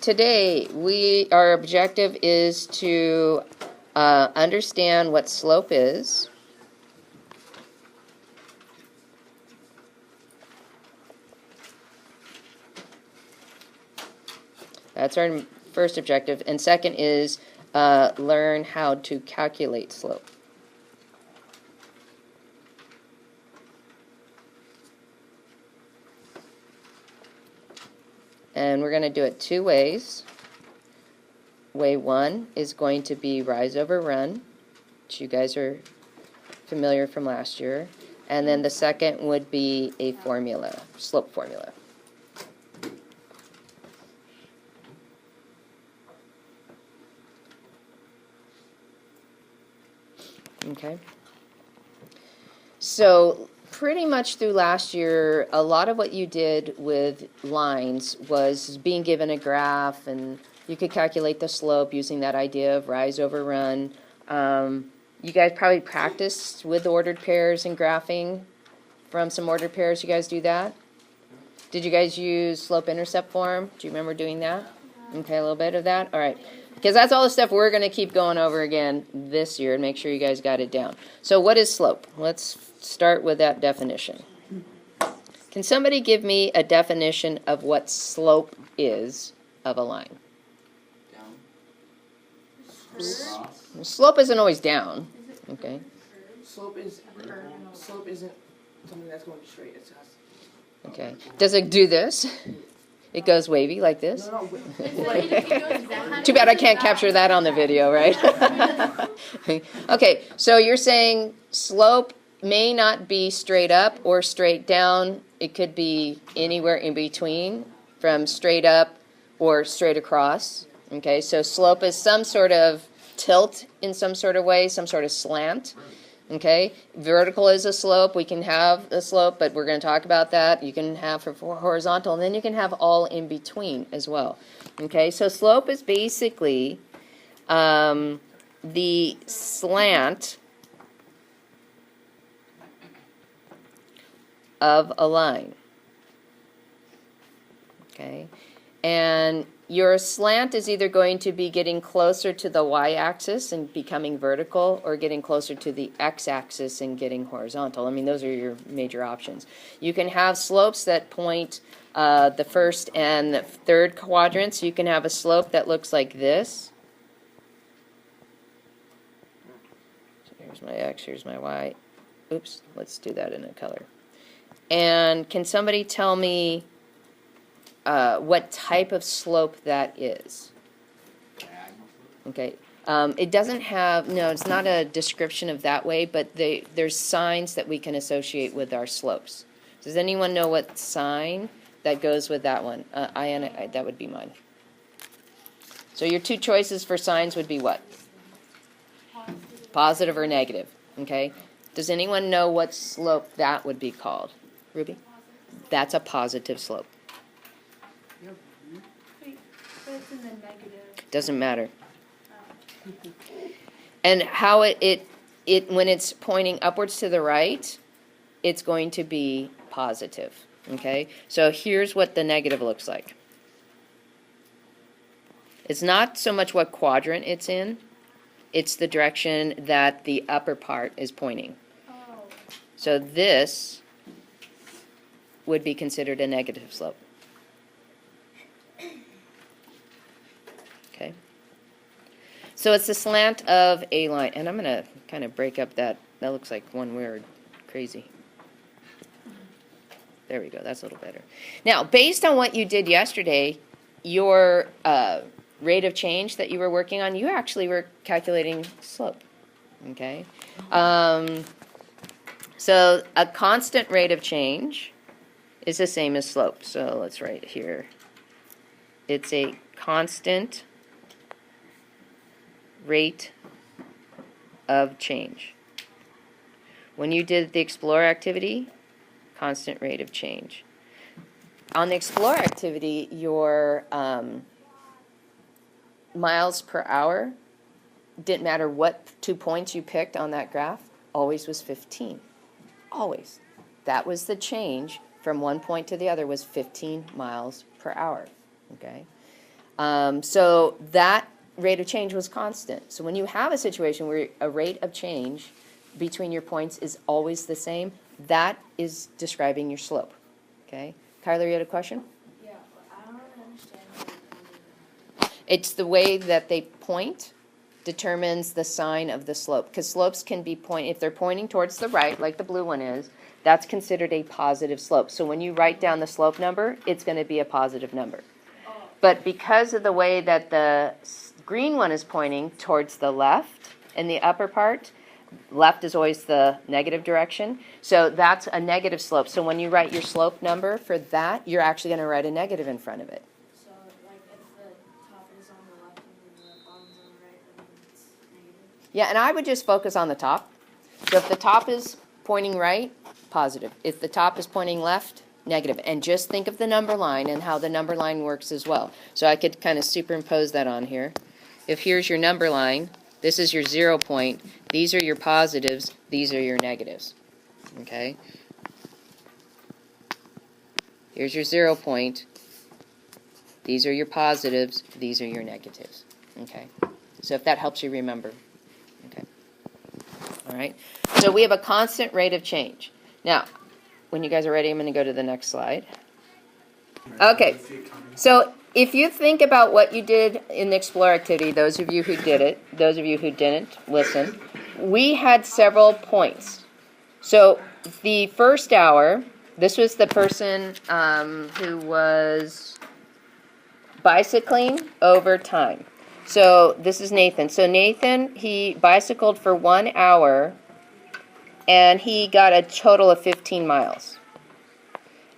today our objective is to understand what slope is. That's our first objective. And second is learn how to calculate slope. And we're going to do it two ways. Way one is going to be rise over run, which you guys are familiar from last year. And then the second would be a formula, slope formula. Okay. So pretty much through last year, a lot of what you did with lines was being given a graph, and you could calculate the slope using that idea of rise over run. You guys probably practiced with ordered pairs and graphing from some ordered pairs. You guys do that? Did you guys use slope-intercept form? Do you remember doing that? Okay, a little bit of that? All right. Because that's all the stuff we're going to keep going over again this year and make sure you guys got it down. So what is slope? Let's start with that definition. Can somebody give me a definition of what slope is of a line? Down. Slope isn't always down. Okay. Slope isn't something that's going straight. It's Okay. Does it do this? It goes wavy like this? no. Too bad I can't capture that on the video, right? Okay, so you're saying slope may not be straight up or straight down. It could be anywhere in between, from straight up or straight across. Okay, so slope is some sort of tilt in some sort of way, some sort of slant. Okay, vertical is a slope. We can have a slope, but we're going to talk about that. You can have for horizontal, and then you can have all in between as well. Okay, so slope is basically the slant of a line. Okay, and your slant is either going to be getting closer to the y-axis and becoming vertical, or getting closer to the x-axis and getting horizontal. I mean, those are your major options. You can have slopes that point the first and the third quadrants. You can have a slope that looks like this. So here's my x, here's my y. Oops, let's do that in a color. And can somebody tell me what type of slope that is? Okay. It doesn't have, no, it's not a description of that way, but there's signs that we can associate with our slopes. Does anyone know what sign that goes with that one? That would be mine. So your two choices for signs would be what? Positive or negative. Okay. Does anyone know what slope that would be called? Ruby? That's a positive slope. But it's in the negative. Doesn't matter. And how it when it's pointing upwards to the right, it's going to be positive. Okay? So here's what the negative looks like. It's not so much what quadrant it's in, it's the direction that the upper part is pointing. Oh. So this would be considered a negative slope. Okay. So it's the slant of a line. And I'm going to kind of break up that. That looks like one word. Crazy. There we go. That's a little better. Now, based on what you did yesterday, your rate of change that you were working on, you actually were calculating slope. Okay. So a constant rate of change is the same as slope. So let's write here. It's a constant rate of change. When you did the Explore activity, constant rate of change. On the Explore activity, your miles per hour, didn't matter what 2 points you picked on that graph, always was 15. Always. That was the change from one point to the other, was 15 miles per hour. Okay. So that rate of change was constant. So when you have a situation where a rate of change between your points is always the same, that is describing your slope. Okay? Kyler, you had a question? Yeah, but I don't really understand It's the way that they point determines the sign of the slope. Because slopes can be if they're pointing towards the right, like the blue one is, that's considered a positive slope. So when you write down the slope number, it's going to be a positive number. But because of the way that the green one is pointing towards the left in the upper part, left is always the negative direction. So that's a negative slope. So when you write your slope number for that, you're actually going to write a negative in front of it. So, like, if the top is on the left and then the bottom's on the right, then it's negative? Yeah, and I would just focus on the top. So if the top is pointing right, positive. If the top is pointing left, negative. And just think of the number line and how the number line works as well. So I could kind of superimpose that on here. If here's your number line, this is your 0 point, these are your positives, these are your negatives. Okay? Here's your 0 point, these are your positives, these are your negatives. Okay? So if that helps you remember. Okay. All right? So we have a constant rate of change. Now, when you guys are ready, I'm going to go to the next slide. Okay, so if you think about what you did in the Explore activity, those of you who did it, those of you who didn't, listen. We had several points. So the first hour, this was the person who was bicycling over time. So this is Nathan. So Nathan, he bicycled for 1 hour, and he got a total of 15 miles.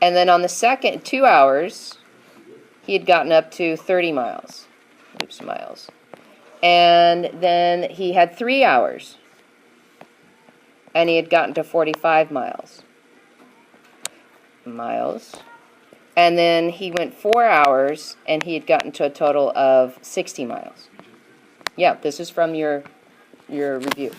And then on the second 2 hours, he had gotten up to 30 miles. Miles. And then he had 3 hours, and he had gotten to 45 miles. And then he went 4 hours, and he had gotten to a total of 60 miles. Yeah, this is from your review.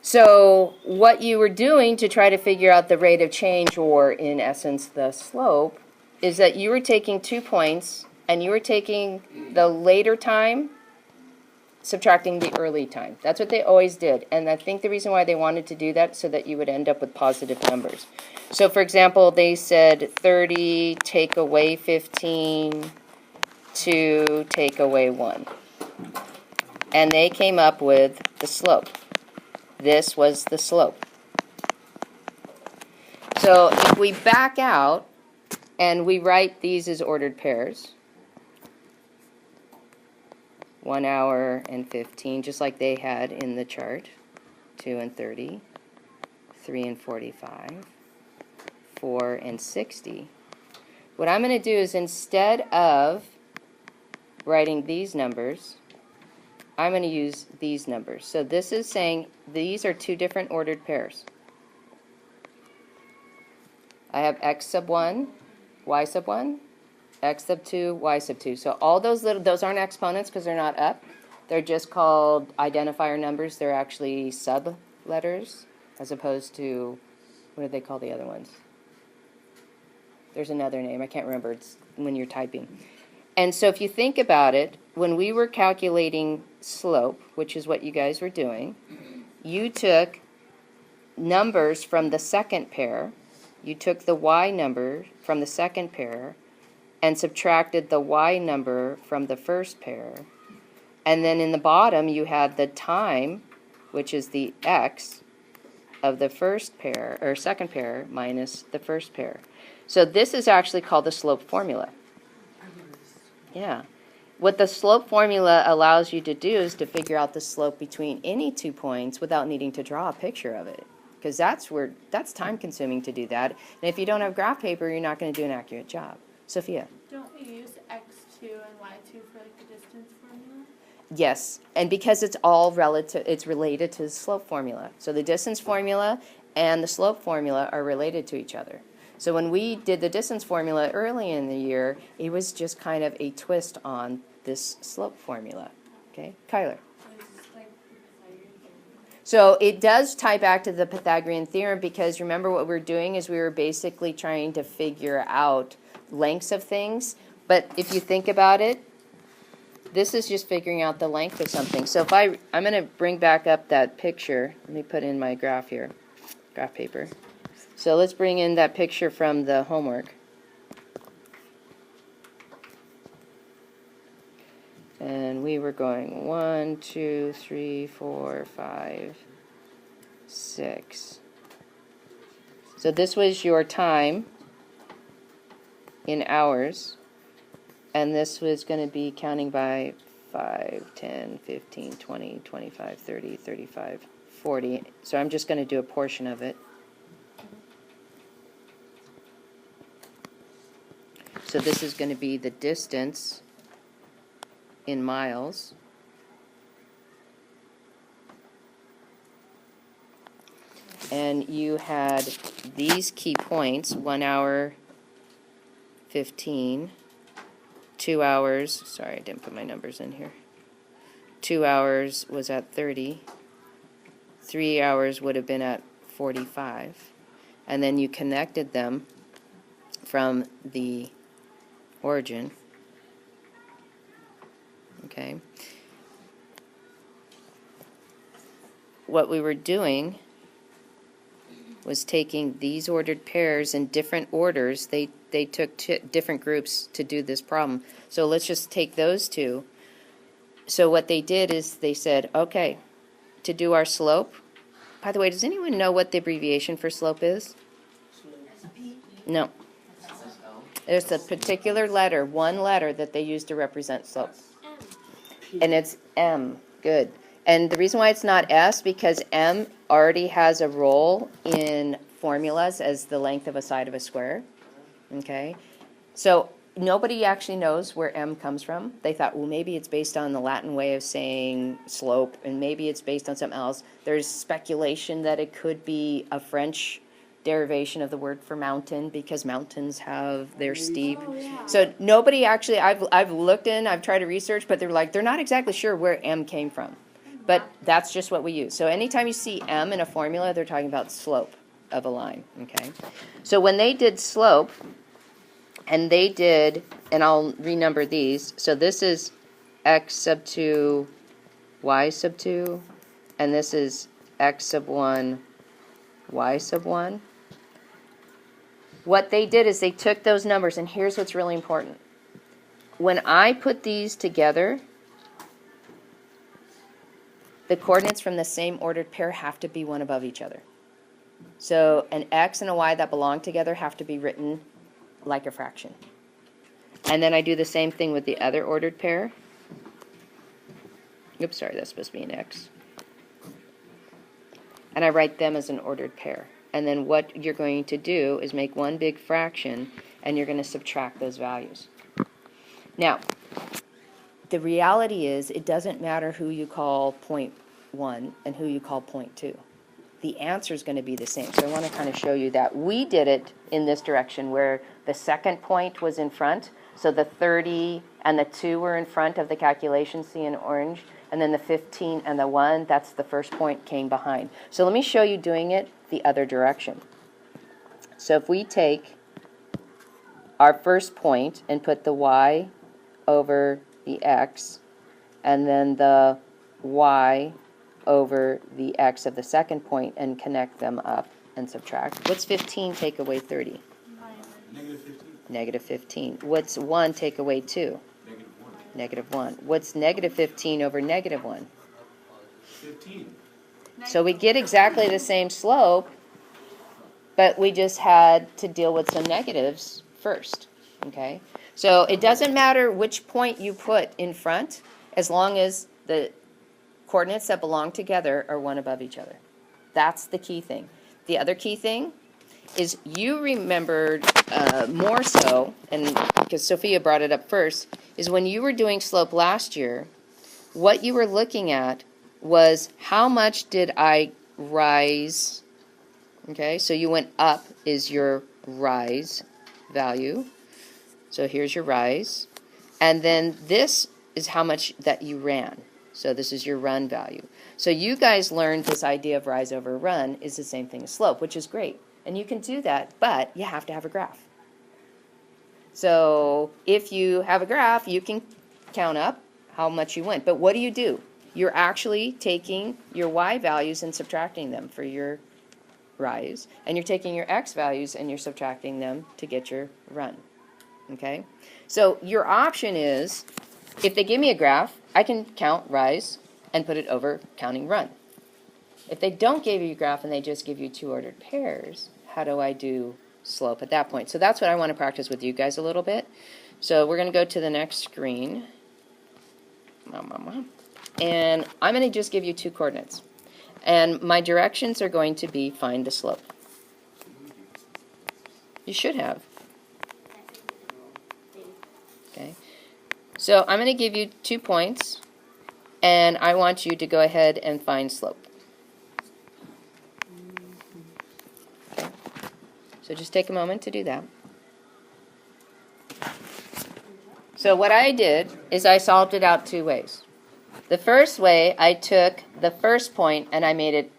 So what you were doing to try to figure out the rate of change, or in essence the slope, is that you were taking 2 points and you were taking the later time, subtracting the early time. That's what they always did. And I think the reason why they wanted to do that so that you would end up with positive numbers. So for example, they said 30 take away 15 to take away 1. And they came up with the slope. This was the slope. So if we back out and we write these as ordered pairs, 1 hour and 15, just like they had in the chart, 2 and 30, 3 and 45, 4 and 60. What I'm going to do is, instead of writing these numbers, I'm going to use these numbers. So this is saying these are 2 different ordered pairs. I have x sub 1, y sub 1, x sub 2, y sub 2. So all those aren't exponents because they're not up. They're just called identifier numbers. They're actually sub letters as opposed to, what do they call the other ones? There's another name. I can't remember. It's when you're typing. And so if you think about it, when we were calculating slope, which is what you guys were doing, you took numbers from the second pair, you took the y number from the second pair, and subtracted the y number from the first pair. And then in the bottom, you had the time, which is the x of the first pair, or second pair, minus the first pair. So this is actually called the slope formula. Yeah. What the slope formula allows you to do is to figure out the slope between any 2 points without needing to draw a picture of it. Because that's time consuming to do that. And if you don't have graph paper, you're not going to do an accurate job. Sophia? Don't we use x2 and y2 for like the distance formula? Yes. And because it's all relative, it's related to the slope formula. So the distance formula and the slope formula are related to each other. So when we did the distance formula early in the year, it was just kind of a twist on this slope formula. Okay, Kyler? So it does tie back to the Pythagorean theorem, because remember what we're doing is we were basically trying to figure out lengths of things But if you think about it, this is just figuring out the length of something. So if I'm going to bring back up that picture. Let me put in my graph here, graph paper. So let's bring in that picture from the homework. And we were going 1, 2, 3, 4, 5, 6. So this was your time in hours. And this was going to be counting by 5, 10, 15, 20, 25, 30, 35, 40. So I'm just going to do a portion of it. So this is going to be the distance in miles. And you had these key points, 1 hour, 15. 2 hours, sorry, I didn't put my numbers in here. 2 hours was at 30. 3 hours would have been at 45. And then you connected them from the origin. Okay. What we were doing was taking these ordered pairs in different orders. They took different groups to do this problem. So let's just take those two. So what they did is they said, okay, to do our slope. By the way, does anyone know what the abbreviation for slope is? No. There's a particular letter, one letter that they use to represent slope. And it's M. Good. And the reason why it's not S, because M already has a role in formulas as the length of a side of a square. Okay? So nobody actually knows where M comes from. They thought, well, maybe it's based on the Latin way of saying slope, and maybe it's based on something else. There's speculation that it could be a French derivation of the word for mountain, because mountains have their steep. Oh, yeah. So nobody actually, I've looked in, I've tried to research, but they're not exactly sure where M came from. But that's just what we use. So anytime you see M in a formula, they're talking about slope of a line, okay? So when they did slope, and they did, and I'll renumber these, so this is x sub 2, y sub 2, and this is x sub 1, y sub 1. What they did is they took those numbers, and here's what's really important. When I put these together, the coordinates from the same ordered pair have to be one above each other. So an x and a y that belong together have to be written like a fraction. And then I do the same thing with the other ordered pair. Oops, sorry, that's supposed to be an x. And I write them as an ordered pair. And then what you're going to do is make one big fraction, and you're going to subtract those values. Now, the reality is it doesn't matter who you call point 1 and who you call point 2. The answer is going to be the same. So I want to kind of show you that. We did it in this direction where the second point was in front. So the 30 and the 2 were in front of the calculation, see in orange. And then the 15 and the 1, that's the first point, came behind. So let me show you doing it the other direction. So if we take our first point and put the y over the x, and then the y over the x of the second point, and connect them up and subtract. What's 15 take away 30? Negative 15. Negative 15. What's 1 take away 2? Negative 1. Negative 1. What's negative 15 over negative 1? 15. So we get exactly the same slope, but we just had to deal with some negatives first. Okay? So it doesn't matter which point you put in front, as long as the coordinates that belong together are one above each other. That's the key thing. The other key thing is you remembered more so, and because Sophia brought it up first, is when you were doing slope last year, what you were looking at was how much did I rise. Okay, so you went up is your rise value. So here's your rise. And then this is how much that you ran. So this is your run value. So you guys learned this idea of rise over run is the same thing as slope, which is great. And you can do that, but you have to have a graph. So if you have a graph, you can count up how much you went. But what do? You're actually taking your y values and subtracting them for your rise, and you're taking your x values and you're subtracting them to get your run. Okay? So your option is, if they give me a graph, I can count rise and put it over counting run. If they don't give you a graph and they just give you two ordered pairs, how do I do slope at that point? So that's what I want to practice with you guys a little bit. So we're going to go to the next screen. And I'm going to just give you two coordinates. And my directions are going to be find the slope. You should have. Okay. So I'm going to give you 2 points, and I want you to go ahead and find slope. Okay. So just take a moment to do that. So what I did is I solved it out 2 ways. The first way, I took the first point and I made it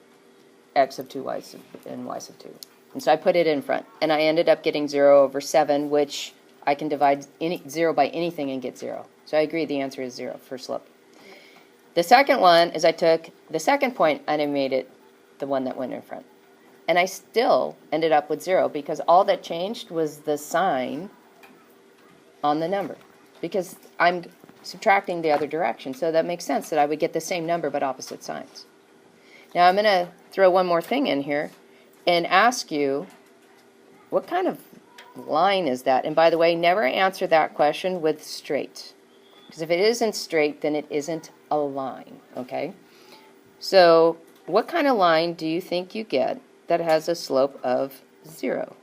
x of 2 y sub, and y sub 2. And so I put it in front. And I ended up getting 0 over 7, which I can divide 0 by anything and get 0. So I agree the answer is 0 for slope. The second one is I took the second point and I made it the one that went in front. And I still ended up with 0 because all that changed was the sign on the number. Because I'm subtracting the other direction, so that makes sense that I would get the same number but opposite signs. Now I'm going to throw one more thing in here and ask you, what kind of line is that? And by the way, never answer that question with straight. Because if it isn't straight, then it isn't a line, okay? So what kind of line do you think you get that has a slope of 0?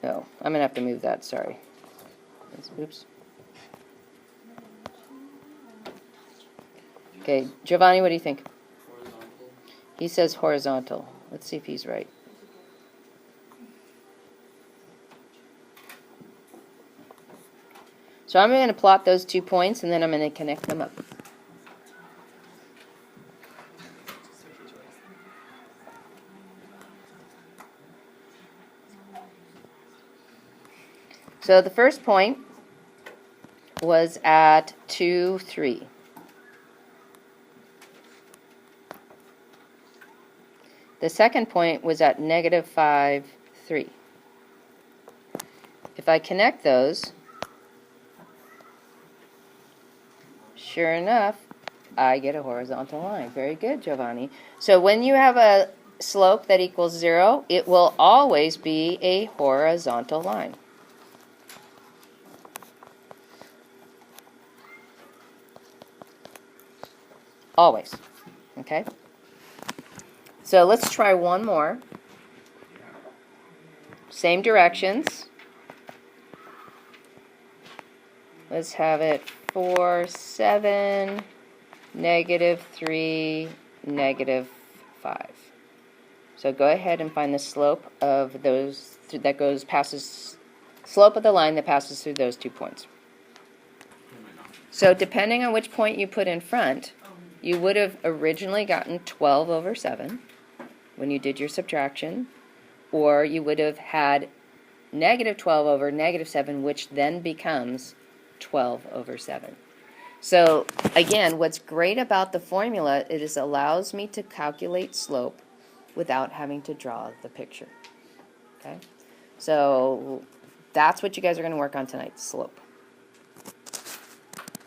Oh, I'm going to have to move that, sorry. Oops. Okay, Giovanni, what do you think? Horizontal. He says horizontal. Let's see if he's right. So I'm going to plot those 2 points and then I'm going to connect them up. So the first point was at 2, 3. The second point was at negative 5, 3. If I connect those, sure enough, I get a horizontal line. Very good, Giovanni. So when you have a slope that equals 0, it will always be a horizontal line. Always. Okay? So let's try one more. Same directions. Let's have it 4, 7, negative 3, negative 5. So go ahead and find the slope of those slope of the line that passes through those 2 points. So depending on which point you put in front, you would have originally gotten 12 over 7 when you did your subtraction, or you would have had negative 12 over negative 7, which then becomes 12 over 7. So again, what's great about the formula is it allows me to calculate slope without having to draw the picture. Okay? So that's what you guys are going to work on tonight, slope.